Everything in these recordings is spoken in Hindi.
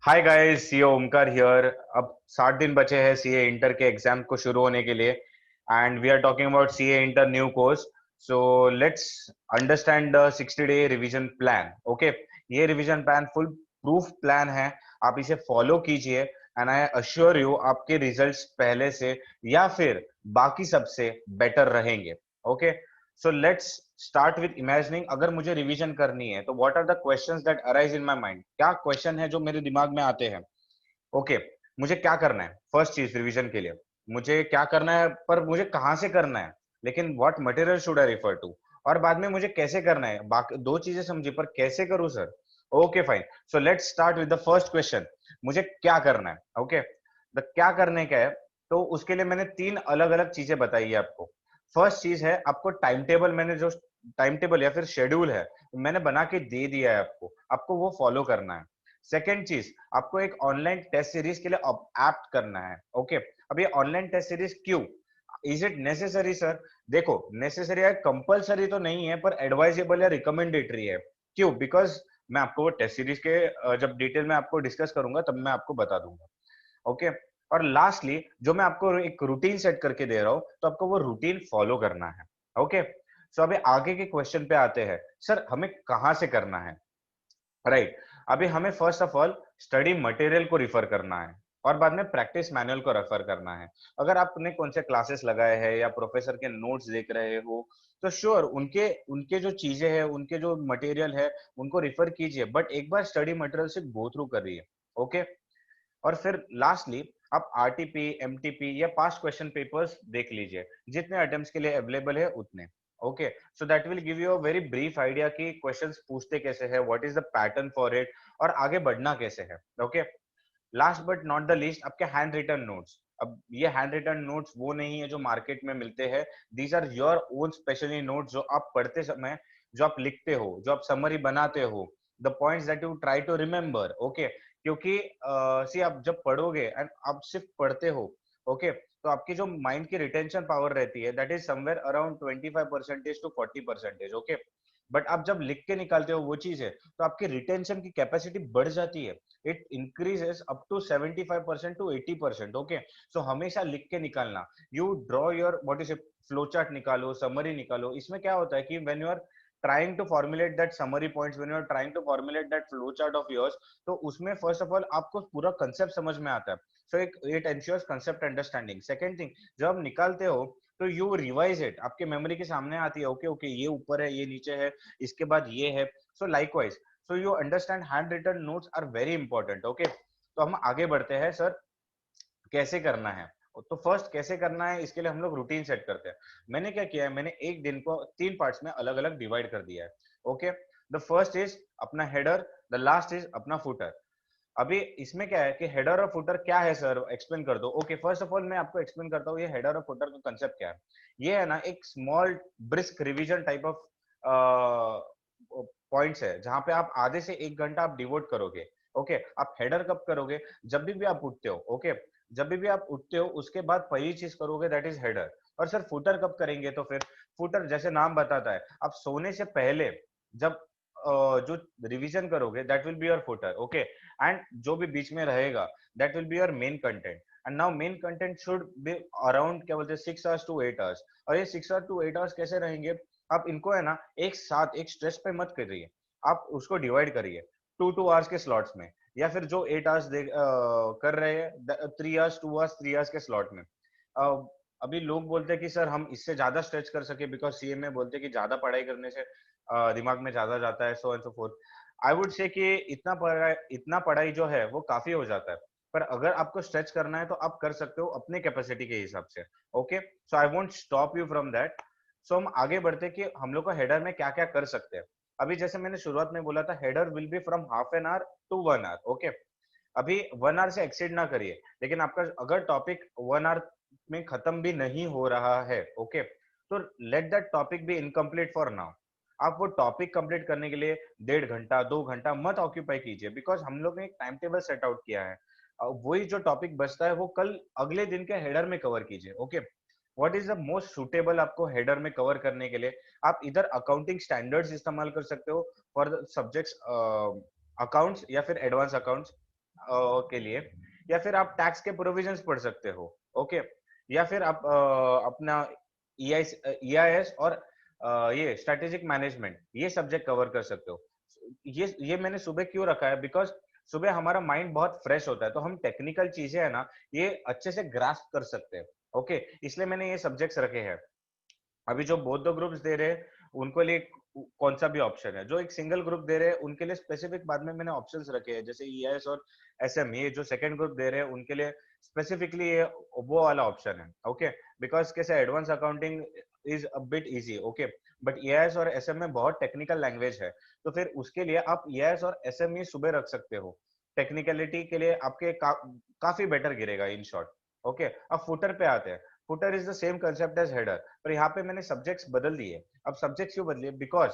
Hi guys, CA Omkar here. अब 60 दिन बचे हैं सीए इंटर के एग्जाम को शुरू होने के लिए and we are talking about CA inter new course. So let's understand the 60 day revision plan. Okay, ये revision plan full proof plan है। आप इसे फॉलो कीजिए एंड आई अश्योर यू आपके रिजल्ट्स पहले से या फिर बाकी सबसे बेटर रहेंगे। Okay, so let's start with imagining. अगर मुझे रिवीजन करनी है तो what are the questions that arise in my mind? क्या क्वेश्चन है जो मेरे दिमाग में आते हैं? ओके, मुझे क्या करना है? फर्स्ट चीज रिवीजन के लिए मुझे क्या करना है, पर मुझे कहाँ से करना है, लेकिन what material should I refer to, और बाद में मुझे कैसे करना है। बाकी दो चीजें समझी, पर कैसे करूं sir? Okay fine, so let's start with the first question. मुझे क्या करना है? ओके, द क्या करने का है, तो उसके लिए मैंने तीन अलग अलग चीजें बताई है आपको। फर्स्ट चीज है आपको टाइम टेबल। मैंने जो टाइम टेबल या फिर शेड्यूल है मैंने बना के दे दिया है आपको, आपको वो फॉलो करना है। सेकेंड चीज, आपको एक ऑनलाइन टेस्ट सीरीज के लिए एप्ट करना है। ओके, अब ये ऑनलाइन टेस्ट सीरीज क्यों? Is it necessary sir? देखो, नेसेसरी है, कंपलसरी तो नहीं है, पर एडवाइजेबल या रिकमेंडेटरी है। क्यों? बिकॉज मैं आपको टेस्ट सीरीज के जब डिटेल में आपको डिस्कस करूंगा तब मैं आपको बता दूंगा। ओके, और लास्टली जो मैं आपको एक रूटीन सेट करके दे रहा हूं, तो आपको वो रूटीन फॉलो करना है। ओके, सो अभी आगे के क्वेश्चन पे आते हैं। सर हमें कहां से करना है? राइट, अभी हमें first of all study material को रिफर करना है और बाद में प्रैक्टिस मैनुअल को रेफर करना है। अगर आपने कौन से क्लासेस लगाए हैं या प्रोफेसर के नोट्स देख रहे हो तो श्योर उनके उनके जो चीजें हैं, उनके जो मटेरियल है, उनको रिफर कीजिए, बट एक बार स्टडी मटेरियल से गो थ्रू करिए। ओके, और फिर लास्टली आप आरटीपी, एमटीपी या पास्ट क्वेश्चन पेपर्स देख लीजिए, जितने अटेम्प्ट्स के लिए अवेलेबल है उतने। Okay, so that will give you a very brief idea कि क्वेश्चंस पूछते कैसे हैं, what is the pattern for it, और आगे बढ़ना कैसे है। Okay, last but not the least, आपके हैंड रिटन नोट्स। अब ये हैंड रिटन नोट्स वो नहीं है जो मार्केट में मिलते हैं। These are your own specially notes, जो आप पढ़ते समय, जो आप लिखते हो, जो आप समरी बनाते हो, the points that you try to remember. Okay, क्योंकि सी आप जब पढ़ोगे एंड आप सिर्फ पढ़ते हो, ओके, तो आपकी जो माइंड की रिटेंशन पावर रहती है that is somewhere around 25% to 40%। Okay, but आप जब लिख के निकालते हो वो चीज है, तो आपकी रिटेंशन की कैपेसिटी बढ़ जाती है। It increases up to 75% to 80%। Okay, so हमेशा लिख के निकालना। You draw your what is flow chart निकालो, समरी निकालो। इसमें क्या होता है कि when you are trying to formulate that summary points, when you are trying to formulate that flow chart of yours, तो उसमें फर्स्ट ऑफ ऑल आपको पूरा कंसेप्ट समझ में आता है। So it ensures concept understanding. Second thing, जब आप निकालते हो तो यू रिवाइज इट, आपके मेमोरी के सामने आती है। ओके ओके, ये ऊपर है, ये नीचे है, इसके बाद ये है। So likewise, so you understand handwritten notes are very important. Okay, तो हम आगे बढ़ते हैं सर, कैसे करना है। तो फर्स्ट कैसे करना है, इसके लिए हम लोग रूटीन सेट करते हैं। मैंने क्या किया है, मैंने एक दिन को तीन पार्ट्स में अलग अलग डिवाइड कर दिया है। ओके, द फर्स्ट इज अपना हेडर, द लास्ट इज अपना फुटर। अभी इसमें क्या है कि हेडर और फुटर क्या है सर, एक्सप्लेन कर दो। ओके, फर्स्ट ऑफ ऑल मैं आपको एक्सप्लेन करता हूँ ये हेडर और फुटर का कंसेप्ट क्या है। ये है ना एक small brisk revision type of points है, जहां पे आप आधे से एक घंटा आप डिवोट करोगे। ओके, आप हेडर कब करोगे? जब भी आप उठते हो। ओके, जब भी आप उठते हो उसके बाद पहली चीज करोगे दैट इज हेडर। और सर फुटर कब करेंगे? तो फिर फुटर जैसे नाम बताता है, आप सोने से पहले जब जो रिवीजन करोगे that will be your footer. Okay, and जो भी बीच में रहेगा that will be your main content. And now main content should be around क्या बोलते हैं 6 hours to 8 hours। और ये 6 hours to 8 hours कैसे रहेंगे? आप इनको है ना एक साथ एक स्ट्रेच पे मत करिए, आप उसको डिवाइड करिए 2 2 hours के स्लॉट्स में, या फिर जो 8 hours कर रहे हैं 3 hours 2 hours 3 hours के स्लॉट में। अभी लोग बोलते हैं कि सर हम इससे ज्यादा स्ट्रेच कर सके, बिकॉज सीएमए बोलते हैं कि ज्यादा पढ़ाई करने से दिमाग में ज्यादा जाता है, so and so fourth. I would say कि इतना पढ़ाई जो है वो काफी हो जाता है, पर अगर आपको स्ट्रेच करना है तो आप कर सकते हो अपने कैपेसिटी के हिसाब से। Okay, so I won't stop you from that. So हम आगे बढ़ते कि हम लोग को हेडर में क्या क्या कर सकते हैं। अभी जैसे मैंने शुरुआत में बोला था, header will be from half an hour to 1 hour। Okay, अभी 1 hour से एक्सीड ना करिए, लेकिन आपका अगर टॉपिक 1 hour में खत्म भी नहीं हो रहा है, ओके, तो let that topic be incomplete for now. आप वो टॉपिक कंप्लीट करने के लिए 1.5 घंटा 2 घंटा मत ऑक्यूपाई कीजिए, बिकॉज हम लोग ने एक टाइम टेबल सेट आउट किया है। वही जो टॉपिक बचता है वो कल अगले दिन के हेडर में कवर कीजिए। Okay, what is the most suitable आपको हेडर में कवर करने के लिए? आप इधर अकाउंटिंग स्टैंडर्ड्स इस्तेमाल कर सकते हो फॉर द सब्जेक्ट्स अकाउंट्स या फिर एडवांस अकाउंट्स। के लिए, या फिर आप टैक्स के प्रोविजंस पढ़ सकते हो, ओके, या फिर आप अपना ईआईएस और ये स्ट्रेटेजिक मैनेजमेंट, ये सब्जेक्ट कवर कर सकते हो। ये मैंने सुबह क्यों रखा है, बिकॉज सुबह हमारा माइंड बहुत फ्रेश होता है, तो हम टेक्निकल चीजें है ना, ये अच्छे से ग्रास्प कर सकते हैं, ओके, इसलिए मैंने ये सब्जेक्ट्स रखे हैं। अभी जो बोथ द ग्रुप्स दे रहे हैं उनको लिए कौन सा भी ऑप्शन है, जो एक सिंगल ग्रुप दे रहे हैं उनके लिए स्पेसिफिक बाद में मैंने ऑप्शंस रखे हैं, जैसे ईएस और एसएम, ये जो सेकंड ग्रुप दे रहे हैं उनके लिए स्पेसिफिकली ये वो वाला ऑप्शन है, ओके, बिकॉज कैसे advance accounting is a bit easy, okay, but ES और एसएम में बहुत टेक्निकल लैंग्वेज है, तो फिर उसके लिए आप ईएस और एसएम ही सुबह रख सकते हो, टेक्निकलिटी के लिए आपके काफी बेटर गिरेगा इन शॉर्ट, ओके। अब फुटर पे आते हैं। Footer is the same concept as header, पर यहाँ पे मैंने सब्जेक्ट्स बदल दिए। अब सब्जेक्ट्स क्यों बदले, बिकॉज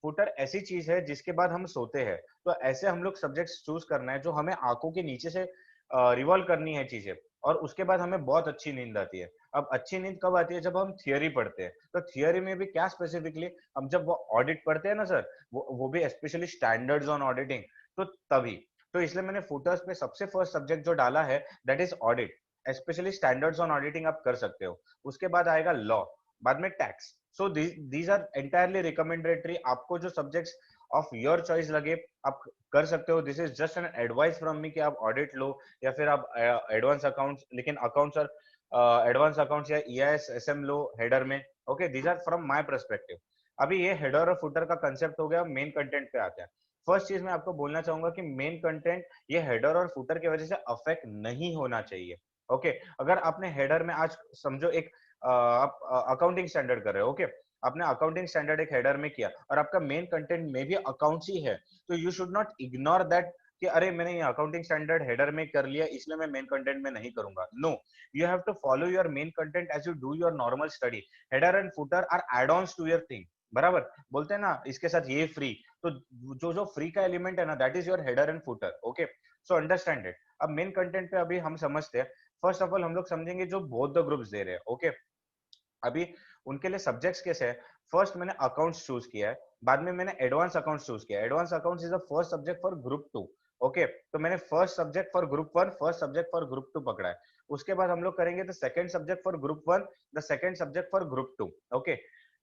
फुटर ऐसी चीज है जिसके बाद हम सोते हैं, तो ऐसे हम लोग सब्जेक्ट्स चूज करना है जो हमें आंखों के नीचे से रिवॉल्व करनी है चीजें, और उसके बाद हमें बहुत अच्छी नींद आती है। अब अच्छी नींद कब आती है, जब हम थियोरी पढ़ते हैं, तो थियोरी में भी क्या स्पेसिफिकली, हम जब वो ऑडिट पढ़ते हैं ना सर, वो भी स्पेशली स्टैंडर्ड्स ऑन ऑडिटिंग, तो तभी, तो इसलिए मैंने फुटर्स पे सबसे फर्स्ट सब्जेक्ट जो डाला है that is audit, specially standards on auditing आप कर सकते हो। उसके बाद आएगा लॉ, बाद में tax. So these are entirely recommendatory, आपको जो सब्जेक्ट्स ऑफ योर चॉइस लगे आप कर सकते हो। This is just an advice from me कि आप ऑडिट लो या फिर आप एडवांस अकाउंट्स, लेकिन अकाउंट्स और एडवांस अकाउंट्स या ईआईएस एसएम लो हेडर में, okay, these are from my perspective. अभी ये हेडर और फुटर का कंसेप्ट हो गया, मेन कंटेंट पे आते हैं। फर्स्ट चीज मैं आपको बोलना चाहूंगा कि मेन कंटेंट ये हेडर और फुटर की वजह से अफेक्ट नहीं होना चाहिए, ओके। अगर आपने हेडर में आज समझो एक आप अकाउंटिंग स्टैंडर्ड कर रहे हो, ओके, आपने अकाउंटिंग स्टैंडर्ड एक हेडर में किया और आपका मेन कंटेंट में भी अकाउंट्स ही है, तो you should not ignore that कि अरे मैंने ये अकाउंटिंग स्टैंडर्ड हेडर में कर लिया इसलिए मैं मेन कंटेंट में नहीं करूंगा। No, you have to follow your main content as you do your normal study. Header and footer are add ons to your thing, बराबर बोलते हैं ना, इसके साथ ये फ्री, तो जो जो फ्री का एलिमेंट है ना, that is your header and footer, okay. So understand it. अब मेन कंटेंट पे अभी हम समझते हैं। फर्स्ट ऑफ ऑल हम लोग समझेंगे जो बोथ द ग्रुप्स दे रहे हैं, ओके। अभी उनके लिए सब्जेक्ट्स कैसे है, फर्स्ट मैंने अकाउंट्स चूज किया है, बाद में मैंने एडवांस अकाउंट्स चूज किया है। Advance accounts is the first subject for group 2, okay, तो मैंने first subject for group 1, first subject for group 2 पकड़ा है। उसके बाद हम लोग करेंगे the second subject for group 1, the second subject for group 2, okay.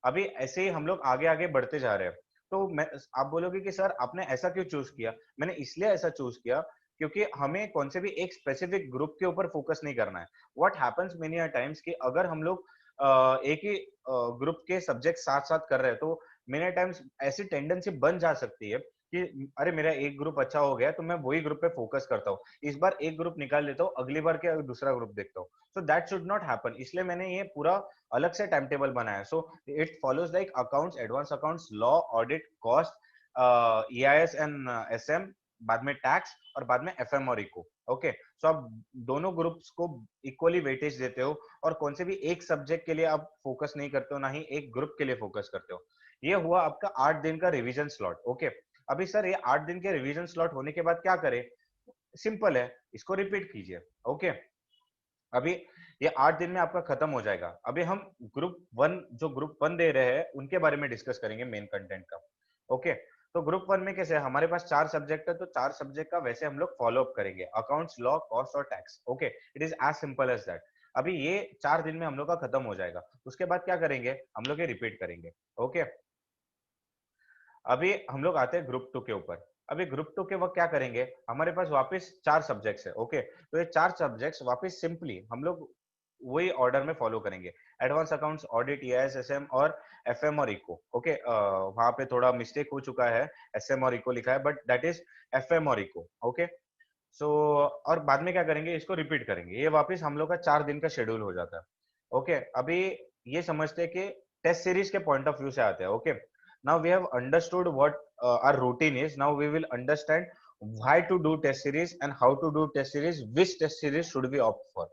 अभी ऐसे ही हम लोग आगे आगे बढ़ते जा रहे हैं। तो मैं, आप बोलोगे कि सर आपने ऐसा क्यों चूज किया, मैंने इसलिए ऐसा चूज किया क्योंकि हमें कौन से भी एक स्पेसिफिक ग्रुप के ऊपर फोकस नहीं करना है। व्हाट हैपेंस मेनी टाइम्स कि अगर हम लोग एक ही ग्रुप के सब्जेक्ट साथ साथ कर रहे हैं, तो मेनी टाइम्स ऐसी टेंडेंसी बन जा सकती है कि अरे मेरा एक ग्रुप अच्छा हो गया तो मैं वही ग्रुप पे फोकस करता हूँ, इस बार एक ग्रुप निकाल लेता हूँ, अगली बार के दूसरा ग्रुप देखता हूँ। So that should not happen, इसलिए मैंने ये पूरा अलग से टाइम टेबल बनाया। So it follows like accounts, advance accounts, law, audit, cost, EIS and SM, बाद में टैक्स और बाद में एफएम और इको, ओके। सो आप दोनों ग्रुप्स को इक्वली वेटेज देते हो और कौन से भी एक सब्जेक्ट के लिए आप फोकस नहीं करते हो, ना ही एक ग्रुप के लिए फोकस करते हो। ये हुआ आपका 8 दिन का रिवीजन स्लॉट, ओके। अभी सर ये 8 दिन के रिवीजन स्लॉट होने के बाद क्या करें, सिंपल है, इसको रिपीट कीजिए, ओके। अभी ये 8 दिन में आपका खत्म हो जाएगा। अभी हम ग्रुप 1 दे रहे हैं उनके बारे में डिस्कस करेंगे, मेन कंटेंट का, ओके। तो ग्रुप 1 में कैसे है, हमारे पास 4 सब्जेक्ट है, तो 4 सब्जेक्ट का वैसे हम लोग फॉलो अप करेंगे, अकाउंट्स, लॉ, कॉस्ट और tax, okay. It is as simple as that. अभी ये 4 दिन में हम लोग का खत्म हो जाएगा। उसके बाद क्या करेंगे, हम लोग ये रिपीट करेंगे, ओके। अभी हम लोग आते हैं ग्रुप 2 के ऊपर। अभी ग्रुप 2 के वक्त क्या करेंगे, हमारे पास वापस 4 सब्जेक्ट्स है, ओके। तो ये 4 सब्जेक्ट्स वापस सिंपली हम लोग वही ऑर्डर में फॉलो करेंगे, advance accounts, audit, EIS, SM और एफएम और इको, ओके। वहां पे थोड़ा मिस्टेक हो चुका है, एसएम और इको लिखा है, बट दैट इज एफएम और इको, ओके। सो और बाद में क्या करेंगे, इसको रिपीट करेंगे। ये वापस हम लोग का 4 दिन का शेड्यूल हो जाता है, ओके। अभी ये समझते हैं कि टेस्ट सीरीज के पॉइंट ऑफ व्यू से आते हैं, okay. Now we have understood what our routine is, now we will understand why to do test series and how to do test series, which test series should we opt for,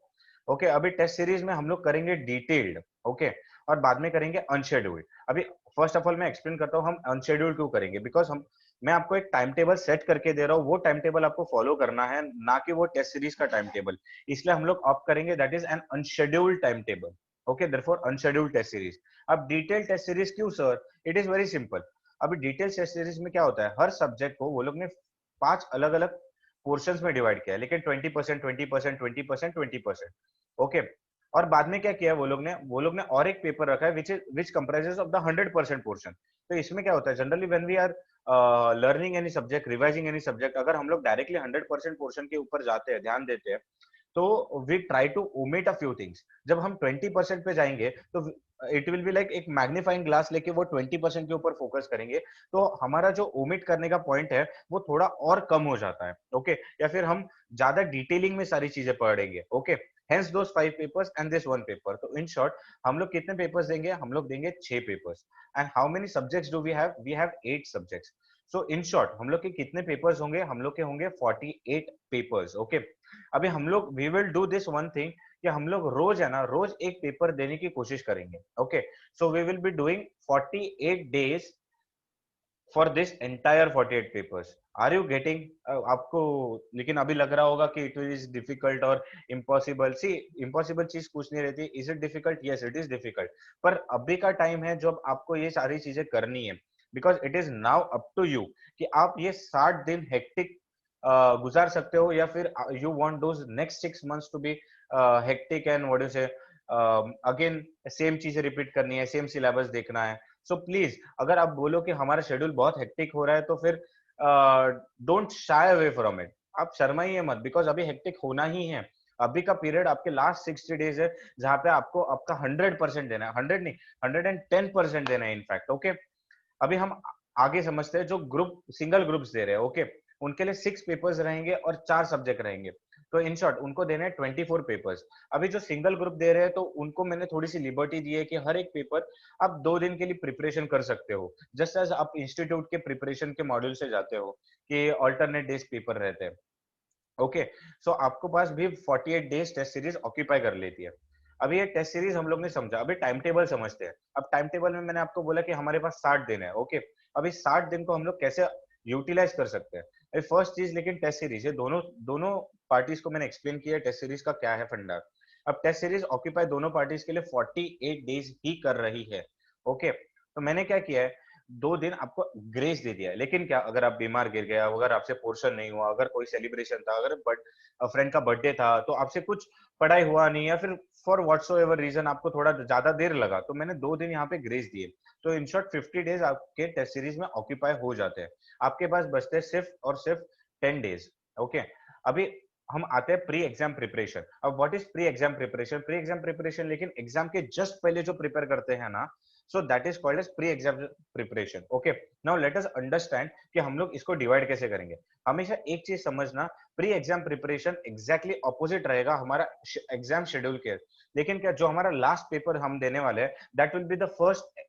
okay. अभी टेस्ट सीरीज में हम लोग करेंगे डिटेल्ड, ओके, और बाद में करेंगे अनशेड्यूल्ड। अभी फर्स्ट ऑफ ऑल मैं एक्सप्लेन करता हूँ हम अनशेड्यूल्ड क्यों करेंगे, बिकॉज हम, मैं आपको एक टाइम टेबल सेट करके दे रहा हूँ, वो टाइम टेबल आपको फॉलो करना है, ना कि वो टेस्ट सीरीज का टाइम टेबल। इसलिए हम लोग ऑप्ट करेंगे that is an unscheduled time table, okay, therefore unscheduled test series. अब डिटेल टेस्ट सीरीज क्यों sir, it is very simple. अभी डिटेल टेस्ट सीरीज में क्या होता है, हर सब्जेक्ट को वो लोग ने 5 अलग अलग पोर्शंस में डिवाइड किया है, लेकिन 20%, 20%, 20%, 20%, ओके। और बाद में क्या किया है वो लोग ने और एक पेपर रखा है which comprises of the 100% portion. तो इसमें क्या होता है, generally when we are learning any subject, revising any subject, अगर हम लोग डायरेक्टली 100% पोर्शन के ऊपर जाते हैं, ध्यान देते हैं, तो we try to omit a few things. जब हम 20% पे जाएंगे तो इट विल बी लाइक एक मैग्नीफाइंग ग्लास लेके वो 20% के ऊपर फोकस करेंगे, तो हमारा जो ओमिट करने का पॉइंट है वो थोड़ा और कम हो जाता है, ओके। या फिर हम ज्यादा डिटेलिंग में सारी चीजें पढ़ेंगे, okay. Hence those 5 papers and this 1 paper. तो इन शॉर्ट हम लोग कितने पेपर्स देंगे, हम लोग देंगे 6 papers. And how many subjects do we have 8 subjects. So in short हम लोग के कितने पेपर्स होंगे, हम लोग के होंगे 48 पेपर्स, ओके। अभी हम लोग we will do this one thing कि हम लोग रोज है ना, रोज एक पेपर देने की कोशिश करेंगे, okay. So we will be doing 48 days for this entire 48 papers. Are you getting? आपको लेकिन अभी लग रहा होगा कि इट इज डिफिकल्ट और इम्पॉसिबल। सी, इम्पॉसिबल चीज कुछ नहीं रहती। Is it difficult? Yes it is difficult. पर अभी का टाइम है जब आपको ये सारी चीजें करनी है, because it is now up to you कि आप ये 60 दिन हेक्टिक गुजार सकते हो, या फिर you want those next 6 months to be hectic and what you say again same चीजें रिपीट करनी है, सेम सिलेबस देखना है। सो प्लीज, अगर आप बोलो कि हमारा शेड्यूल बहुत हेक्टिक हो रहा है, तो फिर don't shy away from it. आप शर्माइए मत, बिकॉज अभी हेक्टिक होना ही है। अभी का पीरियड आपके लास्ट 60 डेज है, जहां पे आपको आपका 100% देना है, 100 नहीं, 110% देना है इनफैक्ट, ओके। अभी हम आगे समझते हैं जो ग्रुप सिंगल ग्रुप्स दे रहे हैं, ओके। उनके लिए 6 पेपर्स रहेंगे और 4 सब्जेक्ट रहेंगे। तो इन शॉर्ट उनको देने हैं 24 पेपर्स। अभी जो सिंगल ग्रुप दे रहे हैं, तो उनको मैंने थोड़ी सी लिबर्टी दी है कि हर एक पेपर आप 2 दिन के लिए प्रिपरेशन कर सकते हो, जस्ट एज आप इंस्टीट्यूट के प्रिपरेशन के मॉड्यूल से जाते हो कि ऑल्टरनेट डेज पेपर रहते हैं, ओके। सो आपको पास भी 48 डेज टेस्ट सीरीज ऑक्यूपाई कर लेती है। अभी ये टेस्ट सीरीज हम लोग ने समझा, अभी टाइम टेबल समझते हैं। अब टाइम टेबल में मैंने आपको बोला कि हमारे पास 60 दिन है, ओके। अभी 60 दिन को हम लोग कैसे यूटिलाइज कर सकते हैं? अभी फर्स्ट चीज, लेकिन टेस्ट सीरीज, ये दोनों दोनों पार्टीज को मैंने एक्सप्लेन किया टेस्ट सीरीज का क्या है फंडा। अब टेस्ट सीरीज ऑक्यूपाई दोनों पार्टीज के लिए 48 डेज ही कर रही है, ओके। तो मैंने क्या किया है, 2 दिन आपको ग्रेस दे दिया है। लेकिन क्या, अगर आप बीमार गिर गया, अगर आपसे पोर्शन नहीं हुआ, अगर कोई सेलिब्रेशन था, अगर फ्रेंड का बर्थडे था, तो आपसे कुछ पढ़ाई हुआ नहीं, या फिर फॉर व्हाटसोएवर रीजन आपको थोड़ा ज्यादा देर लगा, तो मैंने 2 दिन यहाँ पे ग्रेस दिए। तो इन शॉर्ट 50 डेज आपके टेस्ट सीरीज में ऑक्यूपाई हो जाते हैं। आपके पास बचते हैं सिर्फ और सिर्फ 10 डेज, ओके। अभी हम आते हैं प्री एग्जाम प्रिपरेशन। अब what is pre exam preparation? Pre exam preparation, लेकिन एग्जाम के जस्ट पहले जो प्रिपेयर करते हैं ना, so that is called as pre exam preparation, okay. Now let us understand कि हम लोग इसको डिवाइड कैसे करेंगे। हमेशा एक चीज समझना, pre exam preparation exactly opposite रहेगा हमारा एग्जाम शेड्यूल के। लेकिन क्या, जो हमारा लास्ट पेपर हम देने वाले हैं, that will be the first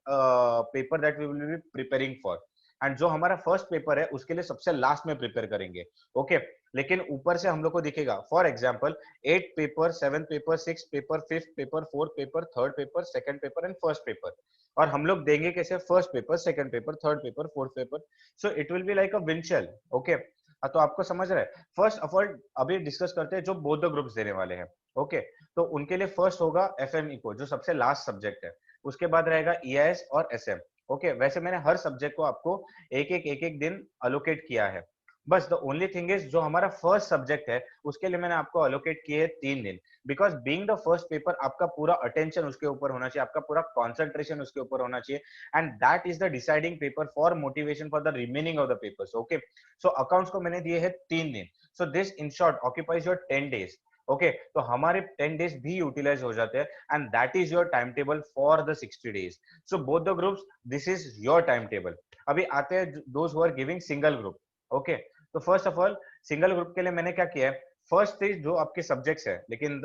paper that we will be preparing for. And जो हमारा फर्स्ट पेपर है उसके लिए सबसे लास्ट में प्रिपेयर करेंगे, ओके। लेकिन ऊपर से हम लोग को दिखेगा, for example 8 paper, 7 paper, 6 paper, 5th paper, 4th paper, 3rd paper, 2nd paper and first paper. और हम लोग देंगे कैसे, first paper, second paper, third paper, fourth paper. So it will be like a windshell, okay. तो आपको समझ रहा है? फर्स्ट ऑफ ऑल अभी डिस्कस करते हैं जो बोथ द ग्रुप्स देने वाले हैं, ओके। तो उनके लिए फर्स्ट होगा एफएम इको, जो सबसे लास्ट सब्जेक्ट है। उसके बाद रहेगा ईआईएस और एसएम, ओके। वैसे मैंने हर सब्जेक्ट को आपको एक एक दिन अलोकेट किया है। बस द ओनली थिंग इज, जो हमारा फर्स्ट सब्जेक्ट है उसके लिए मैंने आपको अलोकेट किए 3 दिन, because being the first paper आपका पूरा अटेंशन उसके ऊपर होना चाहिए, आपका पूरा कॉन्सेंट्रेशन उसके ऊपर होना चाहिए। And that is the deciding paper for motivation for the remaining of the papers, okay. So accounts को मैंने दिए हैं 3 दिन। So this in short occupies your 10 days, okay. तो हमारे 10 डेज भी यूटिलाइज हो जाते हैं, and that is your time table for the 60 days. So both the groups, this is your time table. अभी आते हैं those who are giving single group, okay. तो first of all single group के लिए मैंने क्या किया है, फर्स्ट इज जो आपके सब्जेक्ट्स है, लेकिन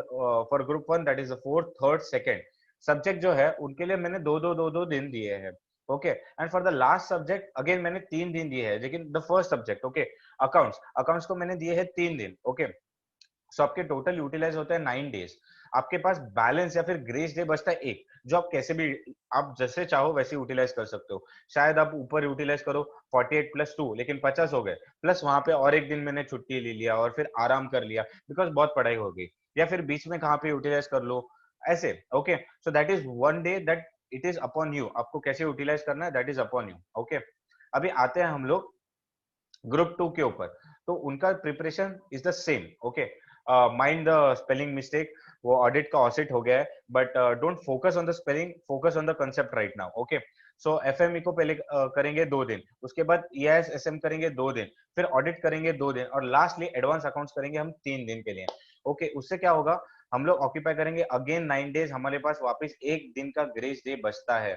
for group 1 that is the fourth, third, second subject जो है, उनके लिए मैंने दो दिन दिए हैं, okay. And for the last subject again मैंने 3 दिन दिए हैं, लेकिन the first subject, okay, accounts, accounts को मैंने दिए हैं 3 दिन, ओके। सो आपके टोटल यूटिलाइज होता है 9 डेज। आपके पास बैलेंस या फिर ग्रेस डे बचता है एक, जो आप कैसे भी, आप जैसे चाहो वैसे यूटिलाइज कर सकते हो। शायद आप ऊपर यूटिलाइज करो 48 + 2, लेकिन 50 हो गए, प्लस वहां पे और एक दिन मैंने छुट्टी ले लिया और फिर आराम कर लिया बिकॉज बहुत पढ़ाई हो गई, या फिर बीच में कहाँ पे यूटिलाइज कर लो, ऐसे, okay. So that is one day that it is upon you, आपको कैसे यूटिलाइज करना है that is upon you, okay. अभी आते हैं हम लोग ग्रुप 2 के ऊपर। तो उनका preparation is the same. Okay, mind the spelling mistake, वो ऑडिट का ऑसिट हो गया है, but don't focus on the spelling, focus on the concept right now. Okay, so FME को पहले करेंगे 2 दिन, उसके बाद ईआईएस एसएम करेंगे 2 दिन, फिर ऑडिट करेंगे 2 दिन, और लास्टली एडवांस अकाउंट्स करेंगे हम 3 दिन के लिए. ओके, उससे क्या होगा, हम लोग ऑक्यूपाई करेंगे अगेन 9 डेज, हमारे पास वापस 1 दिन का ग्रेस डे बचता है.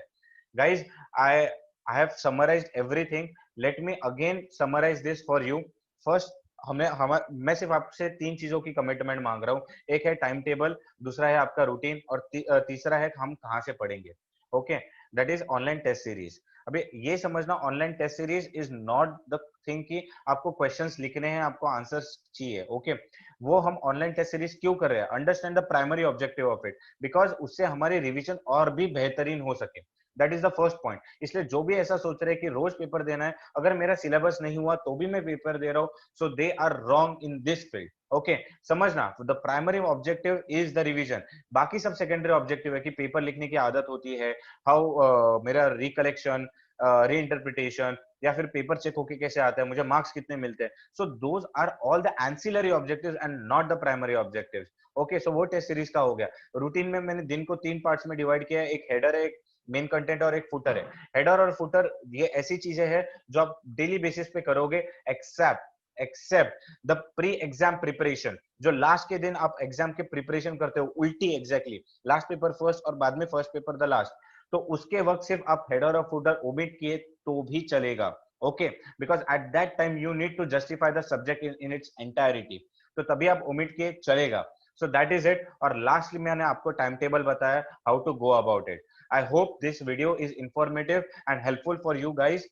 Guys, I I have summarised everything. Let me again summarise this for you. First, मैं सिर्फ आपसे 3 चीजों की कमिटमेंट मांग रहा हूँ. एक है टाइम टेबल, दूसरा है आपका रूटीन, और तीसरा है हम कहाँ से पढ़ेंगे. Okay, that is online test series. अभी ये समझना, online test series is not the thing कि आपको क्वेश्चंस लिखने हैं, आपको आंसर्स चाहिए. ओके, वो हम ऑनलाइन टेस्ट सीरीज क्यों कर रहे हैं, understand the primary objective of it, because उससे हमारी रिविजन और भी बेहतरीन हो सके. That is the first point. इसलिए जो भी ऐसा सोच रहे हैं कि रोज पेपर देना है, अगर मेरा सिलेबस नहीं हुआ तो भी मैं पेपर दे रहा हूँ, so they are wrong in this field. Okay, समझना, the primary objective is the revision. बाकी सब सेकेंडरी ऑब्जेक्टिव है कि पेपर लिखने की आदत होती है, हाउ मेरा रिकलेक्शन, री इंटरप्रिटेशन, या फिर पेपर चेक होके कैसे आता है, मुझे मार्क्स कितने मिलते हैं. So those are all the ancillary objectives and not the primary objectives. Okay, so वो टेस्ट सीरीज का हो गया. रूटीन में मैंने दिन को 3 पार्ट्स में डिवाइड किया है, एक हेडर है, एक मेन कंटेंट और एक फुटर है. हेडर और फुटर ये ऐसी चीजें हैं जो आप डेली बेसिस पे करोगे, except the pre exam preparation, जो लास्ट के दिन आप एग्जाम के प्रिपरेशन करते हो, उल्टी एग्जैक्टली, लास्ट पेपर फर्स्ट और बाद में फर्स्ट पेपर द लास्ट, तो उसके वक्त सिर्फ आप हेडर और फुटर ओमिट किए तो भी चलेगा. Okay, because at that time you need to justify the subject in its entirety, तो तभी आप ओमिट किए चलेगा. So that is it. और लास्टली मैंने आपको टाइम टेबल बताया, how to go about it. I hope this video is informative and helpful for you guys.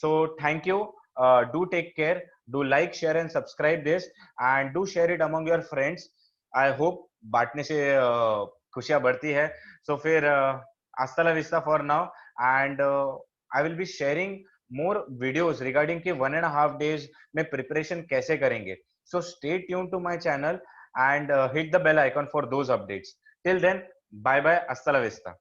So thank you. Do take care. Do like, share, and subscribe this, and do share it among your friends. I hope बांटने से खुशियां बढ़ती है. So फिर hasta la vista for now, and I will be sharing more videos regarding कि 1.5 days में preparation कैसे करेंगे. So stay tuned to my channel and hit the bell icon for those updates. Till then, bye bye. Hasta la vista.